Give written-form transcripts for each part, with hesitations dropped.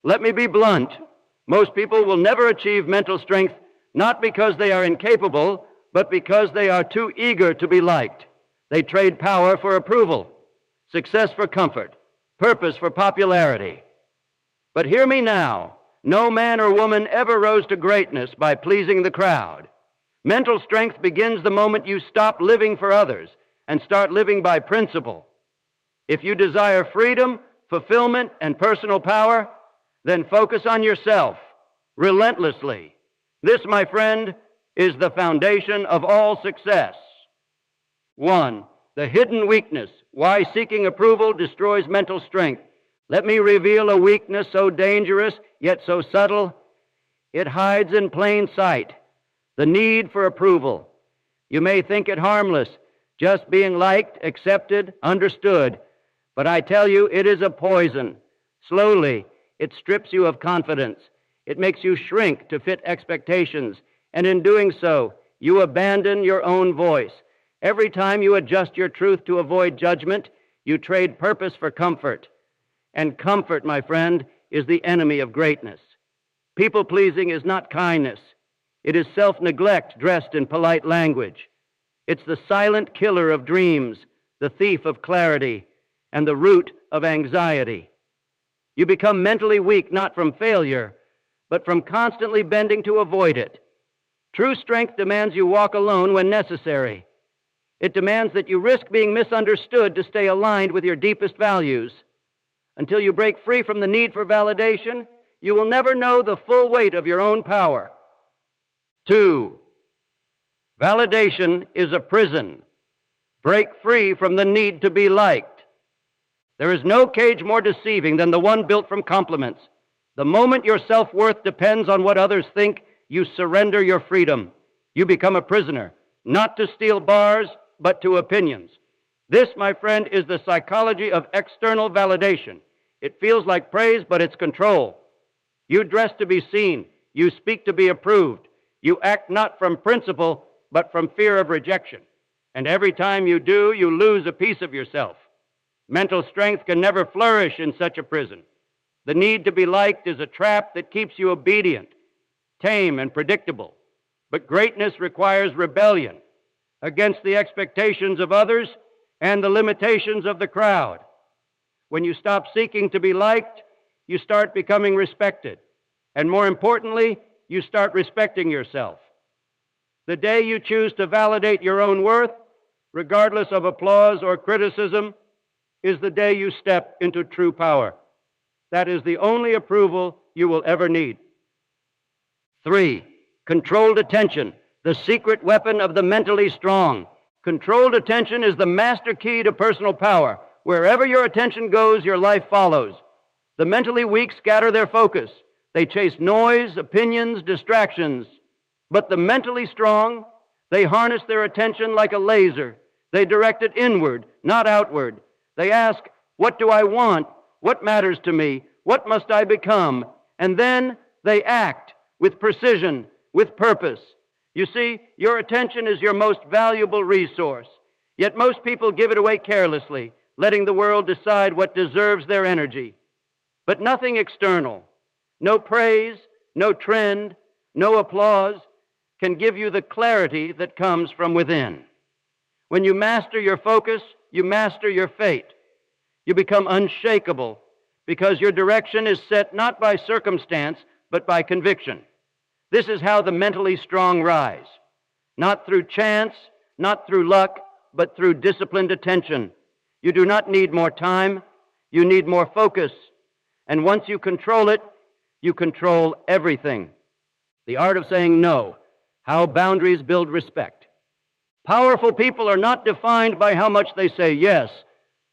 Let me be blunt. Most people will never achieve mental strength not because they are incapable, but because they are too eager to be liked. They trade power for approval, success for comfort, purpose for popularity. But hear me now. No man or woman ever rose to greatness by pleasing the crowd. Mental strength begins the moment you stop living for others and start living by principle. If you desire freedom, fulfillment, and personal power, then focus on yourself relentlessly. This, my friend, is the foundation of all success. 1. The hidden weakness. Why seeking approval destroys mental strength. Let me reveal a weakness so dangerous, yet so subtle. It hides in plain sight. The need for approval. You may think it harmless, just being liked, accepted, understood. But I tell you, it is a poison. Slowly, it strips you of confidence. It makes you shrink to fit expectations. And in doing so, you abandon your own voice. Every time you adjust your truth to avoid judgment, you trade purpose for comfort. And comfort, my friend, is the enemy of greatness. People-pleasing is not kindness. It is self-neglect dressed in polite language. It's the silent killer of dreams, the thief of clarity, and the root of anxiety. You become mentally weak not from failure, but from constantly bending to avoid it. True strength demands you walk alone when necessary. It demands that you risk being misunderstood to stay aligned with your deepest values. Until you break free from the need for validation, you will never know the full weight of your own power. 2. Validation is a prison. Break free from the need to be liked. There is no cage more deceiving than the one built from compliments. The moment your self-worth depends on what others think, you surrender your freedom. You become a prisoner, not to steel bars, but to opinions. This, my friend, is the psychology of external validation. It feels like praise, but it's control. You dress to be seen. You speak to be approved. You act not from principle, but from fear of rejection. And every time you do, you lose a piece of yourself. Mental strength can never flourish in such a prison. The need to be liked is a trap that keeps you obedient, tame, and predictable. But greatness requires rebellion against the expectations of others and the limitations of the crowd. When you stop seeking to be liked, you start becoming respected. And more importantly, you start respecting yourself. The day you choose to validate your own worth, regardless of applause or criticism, is the day you step into true power. That is the only approval you will ever need. 3. Controlled attention, the secret weapon of the mentally strong. Controlled attention is the master key to personal power. Wherever your attention goes, your life follows. The mentally weak scatter their focus. They chase noise, opinions, distractions. But the mentally strong, they harness their attention like a laser. They direct it inward, not outward. They ask, what do I want? What matters to me? What must I become? And then they act with precision, with purpose. You see, your attention is your most valuable resource. Yet most people give it away carelessly, letting the world decide what deserves their energy. But nothing external, no praise, no trend, no applause can give you the clarity that comes from within. When you master your focus, you master your fate. You become unshakable because your direction is set not by circumstance, but by conviction. This is how the mentally strong rise. Not through chance, not through luck, but through disciplined attention. You do not need more time, you need more focus. And once you control it, you control everything. The art of saying no, how boundaries build respect. Powerful people are not defined by how much they say yes,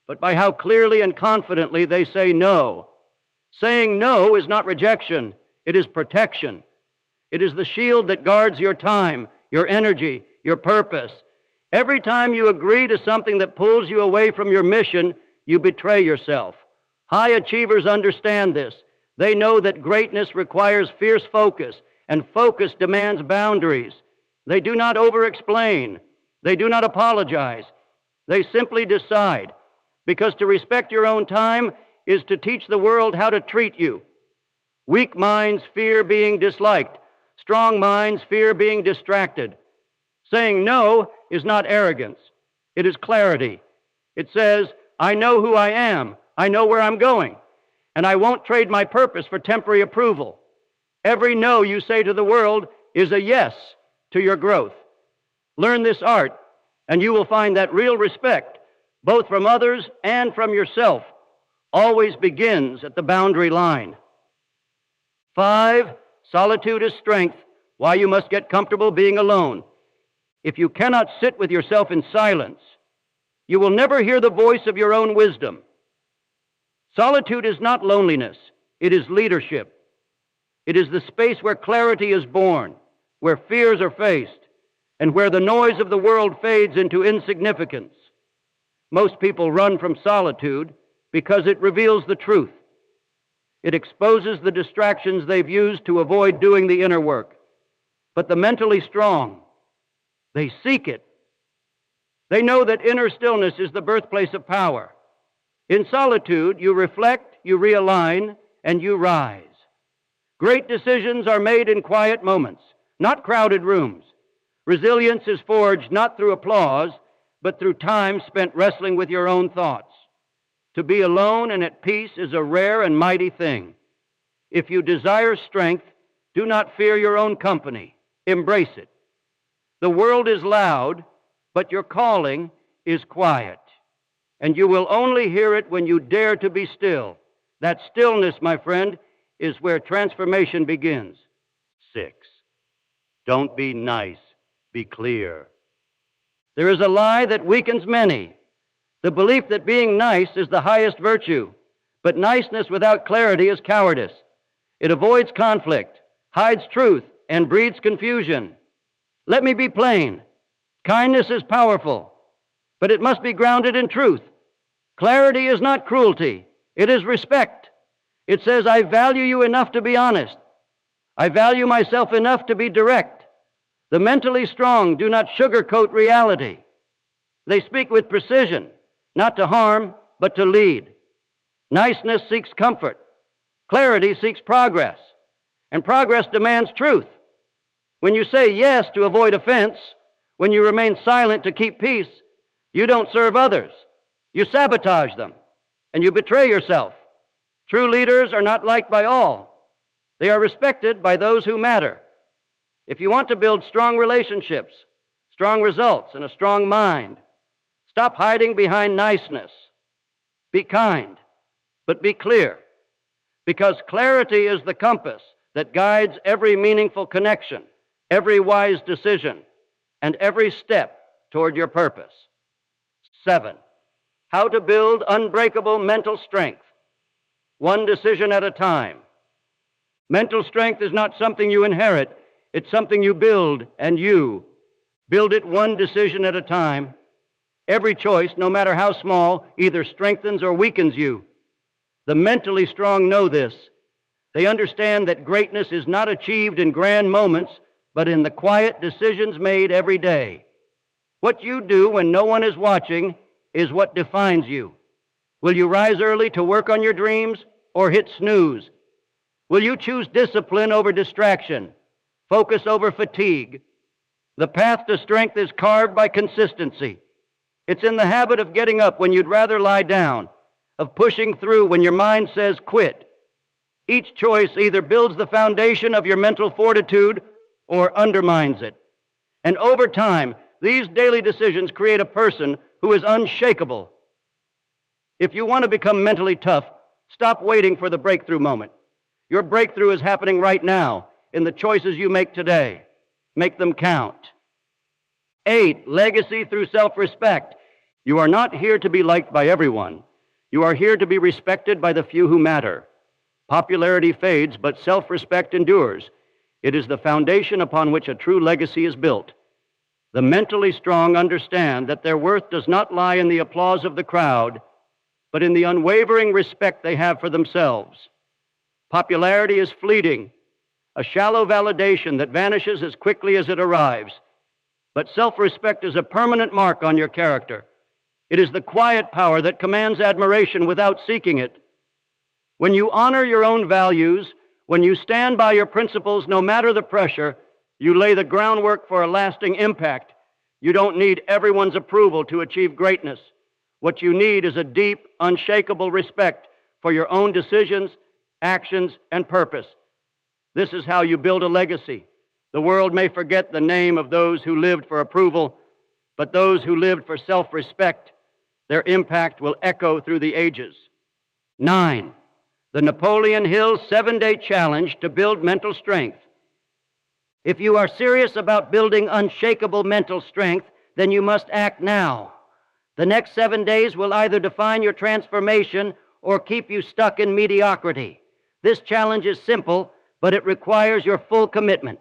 but by how clearly and confidently they say no. Saying no is not rejection, it is protection. It is the shield that guards your time, your energy, your purpose. Every time you agree to something that pulls you away from your mission, you betray yourself. High achievers understand this. They know that greatness requires fierce focus, and focus demands boundaries. They do not over-explain. They do not apologize. They simply decide, because to respect your own time is to teach the world how to treat you. Weak minds fear being disliked. Strong minds fear being distracted. Saying no is not arrogance. It is clarity. It says, I know who I am. I know where I'm going. And I won't trade my purpose for temporary approval. Every no you say to the world is a yes to your growth. Learn this art, and you will find that real respect, both from others and from yourself, always begins at the boundary line. 5, solitude is strength, why you must get comfortable being alone. If you cannot sit with yourself in silence, you will never hear the voice of your own wisdom. Solitude is not loneliness, it is leadership. It is the space where clarity is born, where fears are faced, and where the noise of the world fades into insignificance. Most people run from solitude because it reveals the truth. It exposes the distractions they've used to avoid doing the inner work. But the mentally strong, they seek it. They know that inner stillness is the birthplace of power. In solitude, you reflect, you realign, and you rise. Great decisions are made in quiet moments, not crowded rooms. Resilience is forged not through applause, but through time spent wrestling with your own thoughts. To be alone and at peace is a rare and mighty thing. If you desire strength, do not fear your own company. Embrace it. The world is loud, but your calling is quiet. And you will only hear it when you dare to be still. That stillness, my friend, is where transformation begins. 6, don't be nice, be clear. There is a lie that weakens many. The belief that being nice is the highest virtue, but niceness without clarity is cowardice. It avoids conflict, hides truth, and breeds confusion. Let me be plain. Kindness is powerful, but it must be grounded in truth. Clarity is not cruelty. It is respect. It says, I value you enough to be honest. I value myself enough to be direct. The mentally strong do not sugarcoat reality. They speak with precision, not to harm, but to lead. Niceness seeks comfort. Clarity seeks progress. And progress demands truth. When you say yes to avoid offense, when you remain silent to keep peace, you don't serve others. You sabotage them, and you betray yourself. True leaders are not liked by all. They are respected by those who matter. If you want to build strong relationships, strong results, and a strong mind, stop hiding behind niceness. Be kind, but be clear, because clarity is the compass that guides every meaningful connection, every wise decision, and every step toward your purpose. 7, how to build unbreakable mental strength, one decision at a time. Mental strength is not something you inherit, it's something you build, and you build it one decision at a time. Every choice, no matter how small, either strengthens or weakens you. The mentally strong know this. They understand that greatness is not achieved in grand moments, but in the quiet decisions made every day. What you do when no one is watching is what defines you. Will you rise early to work on your dreams or hit snooze? Will you choose discipline over distraction, focus over fatigue? The path to strength is carved by consistency. It's in the habit of getting up when you'd rather lie down, of pushing through when your mind says quit. Each choice either builds the foundation of your mental fortitude or undermines it. And over time, these daily decisions create a person who is unshakable. If you want to become mentally tough, stop waiting for the breakthrough moment. Your breakthrough is happening right now in the choices you make today. Make them count. 8, legacy through self-respect. You are not here to be liked by everyone. You are here to be respected by the few who matter. Popularity fades, but self-respect endures. It is the foundation upon which a true legacy is built. The mentally strong understand that their worth does not lie in the applause of the crowd, but in the unwavering respect they have for themselves. Popularity is fleeting, a shallow validation that vanishes as quickly as it arrives. But self-respect is a permanent mark on your character. It is the quiet power that commands admiration without seeking it. When you honor your own values, When you stand by your principles, no matter the pressure, you lay the groundwork for a lasting impact. You don't need everyone's approval to achieve greatness. What you need is a deep, unshakable respect for your own decisions, actions, and purpose. This is how you build a legacy. The world may forget the name of those who lived for approval, but those who lived for self-respect, their impact will echo through the ages. 9. The Napoleon Hill 7-day challenge to build mental strength. If you are serious about building unshakable mental strength, then you must act now. The next 7 days will either define your transformation or keep you stuck in mediocrity. This challenge is simple, but it requires your full commitment.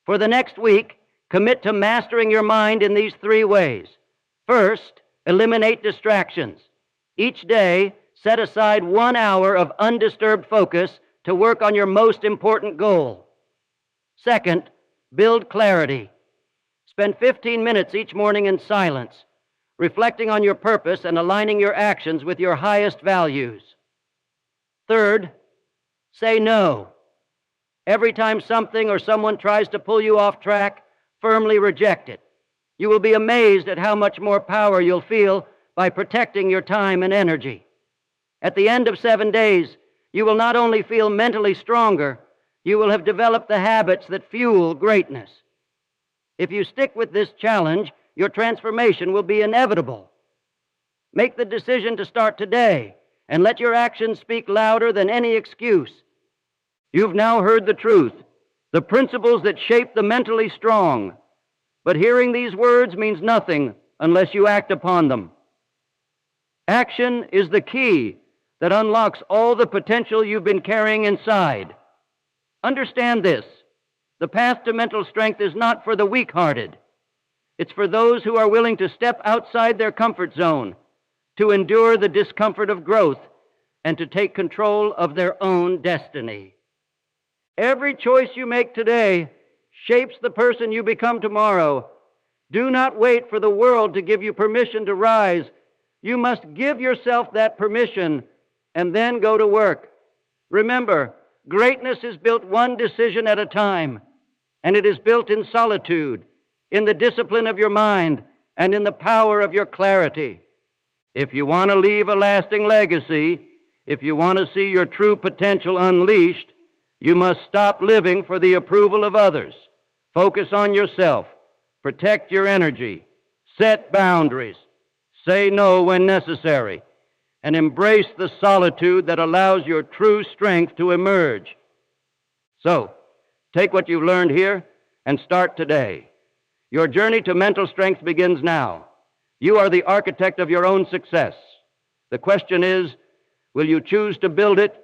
For the next week, commit to mastering your mind in these 3 ways. First, eliminate distractions. Each day, set aside 1 hour of undisturbed focus to work on your most important goal. Second, build clarity. Spend 15 minutes each morning in silence, reflecting on your purpose and aligning your actions with your highest values. Third, say no. Every time something or someone tries to pull you off track, firmly reject it. You will be amazed at how much more power you'll feel by protecting your time and energy. At the end of 7 days, you will not only feel mentally stronger, you will have developed the habits that fuel greatness. If you stick with this challenge, your transformation will be inevitable. Make the decision to start today and let your actions speak louder than any excuse. You've now heard the truth, the principles that shape the mentally strong. But hearing these words means nothing unless you act upon them. Action is the key that unlocks all the potential you've been carrying inside. Understand this: the path to mental strength is not for the weak-hearted. It's for those who are willing to step outside their comfort zone, to endure the discomfort of growth, and to take control of their own destiny. Every choice you make today shapes the person you become tomorrow. Do not wait for the world to give you permission to rise. You must give yourself that permission and then go to work. Remember, greatness is built one decision at a time, and it is built in solitude, in the discipline of your mind, and in the power of your clarity. If you want to leave a lasting legacy, if you want to see your true potential unleashed, you must stop living for the approval of others. Focus on yourself. Protect your energy. Set boundaries. Say no when necessary. And embrace the solitude that allows your true strength to emerge. So, take what you've learned here and start today. Your journey to mental strength begins now. You are the architect of your own success. The question is, will you choose to build it